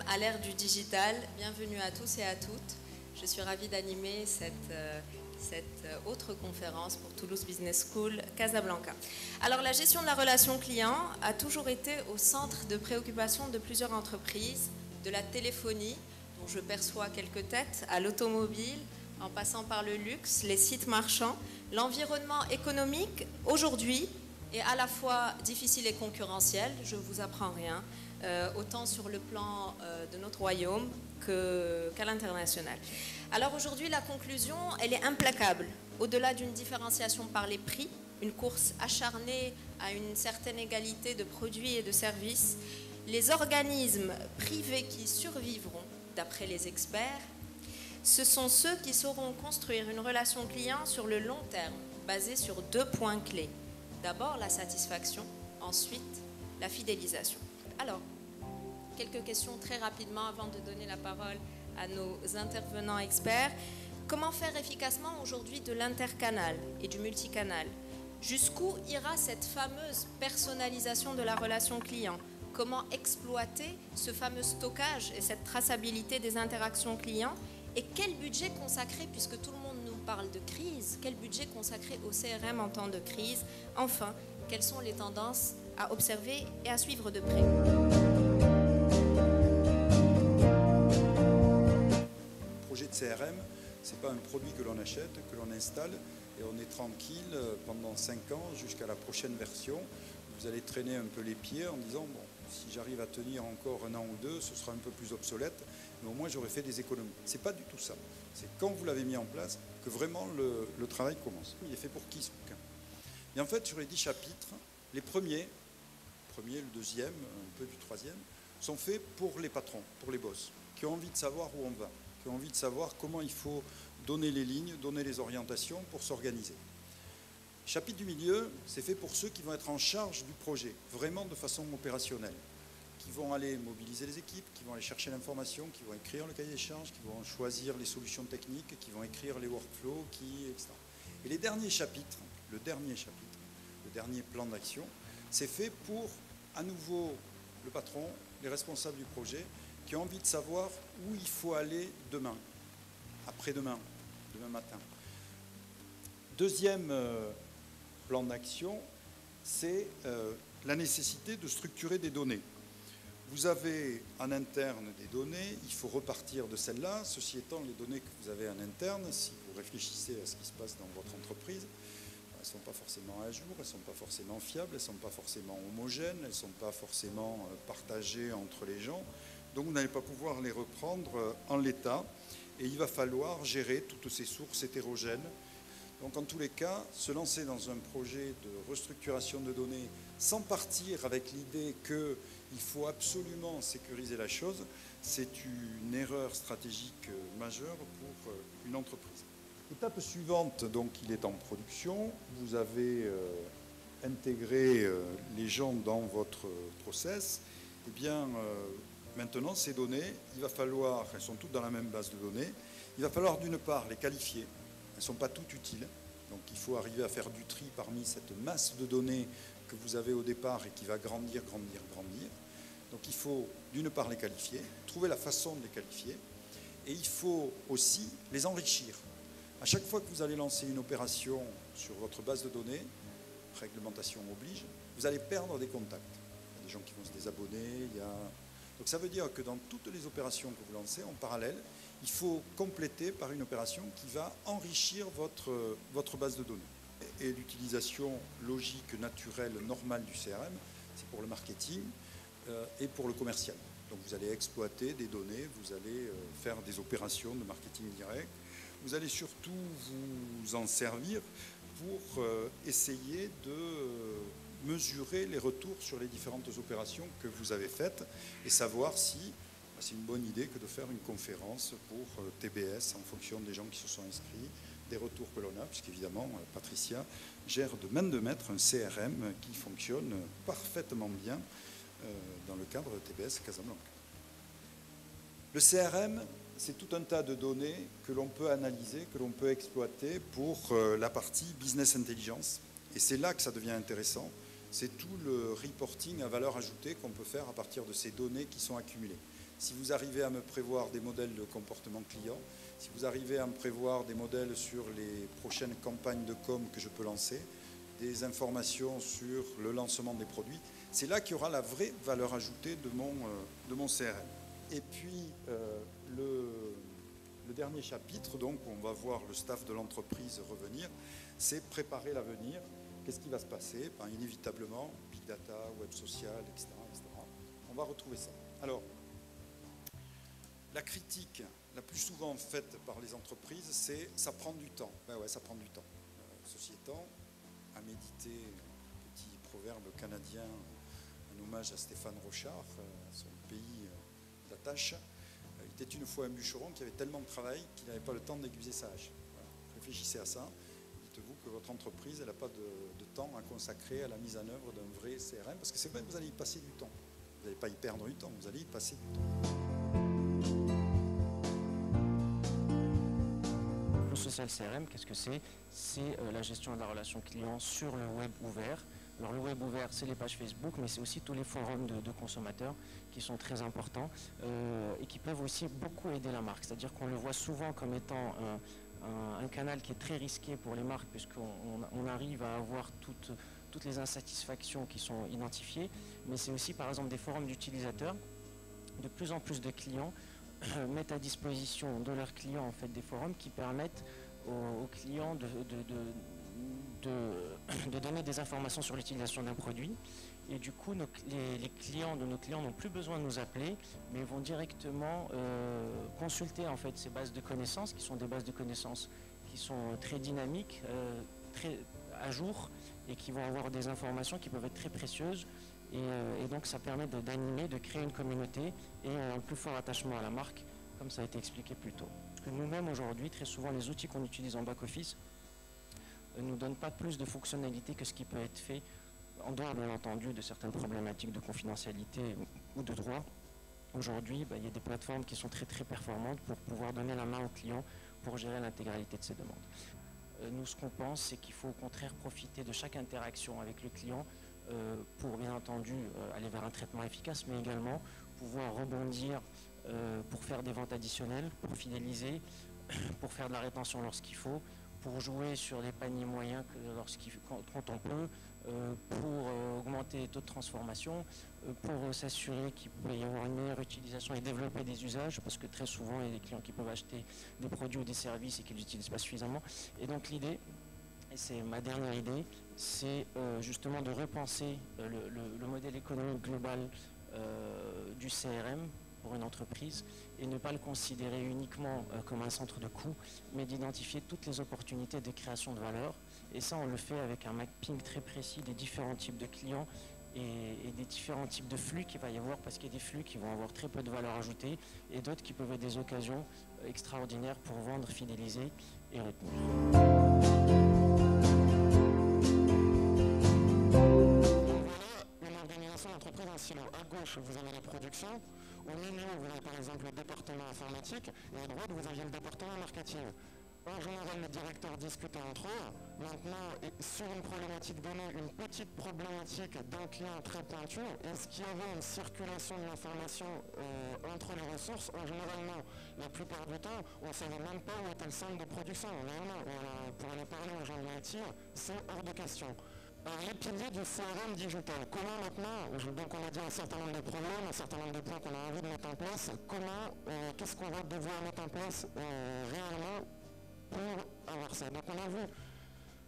à l'ère du digital. Bienvenue à tous et à toutes. Je suis ravie d'animer cette autre conférence pour Toulouse Business School Casablanca. Alors, la gestion de la relation client a toujours été au centre de préoccupation de plusieurs entreprises, de la téléphonie, dont je perçois quelques têtes, à l'automobile, en passant par le luxe, les sites marchands. L'environnement économique, aujourd'hui, est à la fois difficile et concurrentiel, je ne vous apprends rien, autant sur le plan de notre royaume qu'à l'international. Alors aujourd'hui, la conclusion, elle est implacable. Au-delà d'une différenciation par les prix, une course acharnée à une certaine égalité de produits et de services, les organismes privés qui survivront, d'après les experts, ce sont ceux qui sauront construire une relation client sur le long terme, basée sur 2 points clés. D'abord, la satisfaction, ensuite, la fidélisation. Alors, quelques questions très rapidement avant de donner la parole à nos intervenants experts. Comment faire efficacement aujourd'hui de l'intercanal et du multicanal? Jusqu'où ira cette fameuse personnalisation de la relation client? Comment exploiter ce fameux stockage et cette traçabilité des interactions clients? Et quel budget consacrer, puisque tout le monde nous parle de crise, quel budget consacrer au CRM en temps de crise? Enfin, quelles sont les tendances à observer et à suivre de près? Le projet de CRM, ce n'est pas un produit que l'on achète, que l'on installe, et on est tranquille pendant 5 ans jusqu'à la prochaine version. Vous allez traîner un peu les pieds en disant, bon, si j'arrive à tenir encore 1 an ou 2, ce sera un peu plus obsolète, mais au moins j'aurai fait des économies. Ce n'est pas du tout ça. C'est quand vous l'avez mis en place que vraiment le travail commence. Il est fait pour qui ce bouquin? Et en fait, sur les 10 chapitres, les premiers, le deuxième, un peu du troisième, sont faits pour les patrons, pour les boss, qui ont envie de savoir où on va, qui ont envie de savoir comment il faut donner les lignes, donner les orientations pour s'organiser. Chapitre du milieu, c'est fait pour ceux qui vont être en charge du projet, vraiment de façon opérationnelle, qui vont aller mobiliser les équipes, qui vont aller chercher l'information, qui vont écrire le cahier des charges, qui vont choisir les solutions techniques, qui vont écrire les workflows, etc. Et les derniers chapitres, le dernier plan d'action, c'est fait pour, à nouveau, le patron, les responsables du projet, qui ont envie de savoir où il faut aller demain, après-demain, demain matin. Deuxième plan d'action, c'est la nécessité de structurer des données. Vous avez en interne des données, il faut repartir de celles-là. Ceci étant, les données que vous avez en interne, si vous réfléchissez à ce qui se passe dans votre entreprise, elles ne sont pas forcément à jour, elles ne sont pas forcément fiables, elles ne sont pas forcément homogènes, elles ne sont pas forcément partagées entre les gens. Donc vous n'allez pas pouvoir les reprendre en l'état et il va falloir gérer toutes ces sources hétérogènes. Donc en tous les cas, se lancer dans un projet de restructuration de données sans partir avec l'idée qu'il faut absolument sécuriser la chose, c'est une erreur stratégique majeure pour une entreprise. Étape suivante, donc il est en production, vous avez intégré les gens dans votre process, et bien maintenant ces données, il va falloir, elles sont toutes dans la même base de données, il va falloir d'une part les qualifier. Elles ne sont pas toutes utiles, donc il faut arriver à faire du tri parmi cette masse de données que vous avez au départ et qui va grandir. Donc il faut d'une part les qualifier, trouver la façon de les qualifier, et il faut aussi les enrichir. À chaque fois que vous allez lancer une opération sur votre base de données, réglementation oblige, vous allez perdre des contacts. Il y a des gens qui vont se désabonner, Donc ça veut dire que dans toutes les opérations que vous lancez, en parallèle, il faut compléter par une opération qui va enrichir votre base de données. Et l'utilisation logique, naturelle, normale du CRM, c'est pour le marketing et pour le commercial. Donc vous allez exploiter des données, vous allez faire des opérations de marketing direct, vous allez surtout vous en servir pour essayer de mesurer les retours sur les différentes opérations que vous avez faites et savoir si c'est une bonne idée que de faire une conférence pour TBS en fonction des gens qui se sont inscrits, des retours que l'on a, puisqu'évidemment, Patricia gère de main de maître un CRM qui fonctionne parfaitement bien dans le cadre de TBS Casablanca. Le CRM, c'est tout un tas de données que l'on peut analyser, que l'on peut exploiter pour la partie business intelligence. Et c'est là que ça devient intéressant. C'est tout le reporting à valeur ajoutée qu'on peut faire à partir de ces données qui sont accumulées. Si vous arrivez à me prévoir des modèles de comportement client, si vous arrivez à me prévoir des modèles sur les prochaines campagnes de com que je peux lancer, des informations sur le lancement des produits, c'est là qu'il y aura la vraie valeur ajoutée de mon CRM. Et puis, le dernier chapitre, donc, où on va voir le staff de l'entreprise revenir, c'est préparer l'avenir. Qu'est-ce qui va se passer? Inévitablement, big data, web social, etc., etc. On va retrouver ça. Alors, la critique la plus souvent faite par les entreprises, c'est « ça prend du temps ». Ben ouais, ça prend du temps. Ceci étant, à méditer, un petit proverbe canadien, un hommage à Stéphane Rochard, son pays d'attache. Il était une fois un bûcheron qui avait tellement de travail qu'il n'avait pas le temps d'aiguiser sa hache. Voilà. Réfléchissez à ça. Dites-vous que votre entreprise n'a pas de temps à consacrer à la mise en œuvre d'un vrai CRM, parce que c'est vrai que vous allez y passer du temps. Vous n'allez pas y perdre du temps, vous allez y passer du temps. Le social CRM, qu'est-ce que c'est? C'est la gestion de la relation client sur le web ouvert. Alors le web ouvert, c'est les pages Facebook, mais c'est aussi tous les forums de consommateurs qui sont très importants et qui peuvent aussi beaucoup aider la marque. C'est-à-dire qu'on le voit souvent comme étant un canal qui est très risqué pour les marques, puisqu'on arrive à avoir toutes les insatisfactions qui sont identifiées, mais c'est aussi par exemple des forums d'utilisateurs. De plus en plus de clients mettent à disposition de leurs clients en fait des forums qui permettent aux clients de donner des informations sur l'utilisation d'un produit. Et du coup, les clients de nos clients n'ont plus besoin de nous appeler, mais vont directement consulter en fait ces bases de connaissances, qui sont des bases de connaissances qui sont très dynamiques, très à jour, et qui vont avoir des informations qui peuvent être très précieuses. Et donc ça permet d'animer, de créer une communauté et un plus fort attachement à la marque, comme ça a été expliqué plus tôt. Parce que nous-mêmes aujourd'hui, très souvent, les outils qu'on utilise en back-office ne nous donnent pas plus de fonctionnalités que ce qui peut être fait, en dehors bien entendu de certaines problématiques de confidentialité ou de droit. Aujourd'hui, il y a des plateformes qui sont très très performantes pour pouvoir donner la main aux clients pour gérer l'intégralité de ces demandes. Nous, ce qu'on pense, c'est qu'il faut au contraire profiter de chaque interaction avec le client pour bien entendu aller vers un traitement efficace, mais également pouvoir rebondir pour faire des ventes additionnelles, pour fidéliser, pour faire de la rétention lorsqu'il faut, pour jouer sur des paniers moyens quand on peut, pour augmenter les taux de transformation, pour s'assurer qu'il peut y avoir une meilleure utilisation et développer des usages, parce que très souvent il y a des clients qui peuvent acheter des produits ou des services et qui ne l'utilisent pas suffisamment. Et donc l'idée, et c'est ma dernière idée, c'est justement de repenser le modèle économique global du CRM pour une entreprise et ne pas le considérer uniquement comme un centre de coût, mais d'identifier toutes les opportunités de création de valeur. Et ça, on le fait avec un mapping très précis des différents types de clients et des différents types de flux qu'il va y avoir, parce qu'il y a des flux qui vont avoir très peu de valeur ajoutée et d'autres qui peuvent être des occasions extraordinaires pour vendre, fidéliser et retenir. L'entreprise en silo. À gauche, vous avez la production. Au milieu, vous avez par exemple le département informatique. Et à droite, vous avez le département marketing. En général, les directeurs discutent entre eux. Maintenant, sur une problématique donnée, une petite problématique d'un client très pointu, est-ce qu'il y avait une circulation de l'information entre les ressources? En général, non. La plupart du temps, on ne savait même pas où était le centre de production. Réellement, pour aller parler aux gens de l'IT, c'est hors de question. Les piliers du CRM digital. Comment maintenant, donc on a dit un certain nombre de problèmes, un certain nombre de points qu'on a envie de mettre en place, qu'est-ce qu'on va devoir mettre en place réellement pour avoir ça. Donc on a vu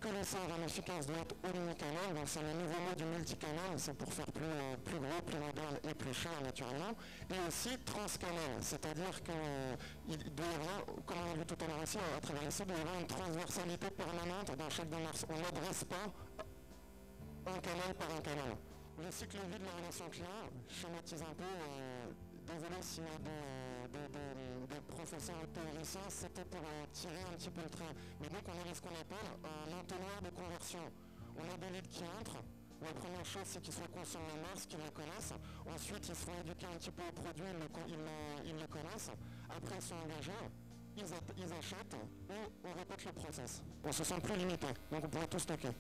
que le CRM efficace doit être omnicanal, donc c'est le nouveau mot du multicanal, c'est pour faire plus gros, plus moderne et plus cher naturellement, et aussi transcanal, c'est-à-dire qu'il doit y avoir, comme on a vu tout à l'heure aussi, à travers ici, il doit y avoir une transversalité permanente dans chaque démarche. On n'adresse pas un canal par un canal. Le cycle de vie de la relation client schématise un peu, désolé s'il y a des professeurs ou théoriciens, c'était pour tirer un petit peu le trait. Mais donc on a ce qu'on appelle un entonnoir de conversion. On a des leads qui entrent. La première chose, c'est qu'ils soient conscients de la marque, qu'ils la connaissent. Ensuite, ils se font éduquer un petit peu au produit, ils le connaissent. Après, ils sont engagés, ils achètent et on répète le process. On se sent plus limité, donc on pourrait tout stocker.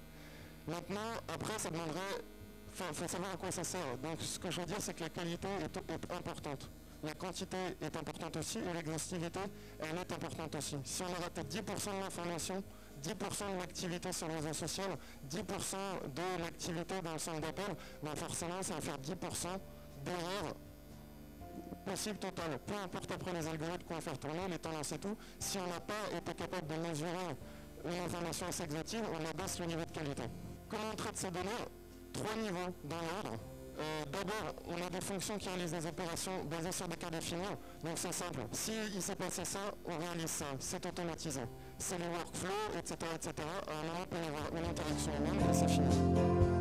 Maintenant, après, ça demanderait... Il faut savoir à quoi ça sert. Donc, ce que je veux dire, c'est que la qualité est importante. la quantité est importante aussi et l'exhaustivité, elle est importante aussi. Si on a raté 10% de l'information, 10% de l'activité sur les réseaux sociaux, 10% de l'activité dans le centre d'appel, ben forcément ça va faire 10% d'erreurs possibles totales. Peu importe après les algorithmes qu'on va faire tourner, les tendances et tout, si on n'a pas été capable de mesurer une information assez exhaustive, on abaisse le niveau de qualité. Comment on traite ces données? 3 niveaux dans l'ordre. D'abord, on a des fonctions qui réalisent des opérations basées sur des cas définis. Donc c'est simple. Si il s'est passé ça, on réalise ça. C'est automatisé. C'est les workflows, etc., etc. À un moment, il peut y avoir une interaction humaine et c'est fini.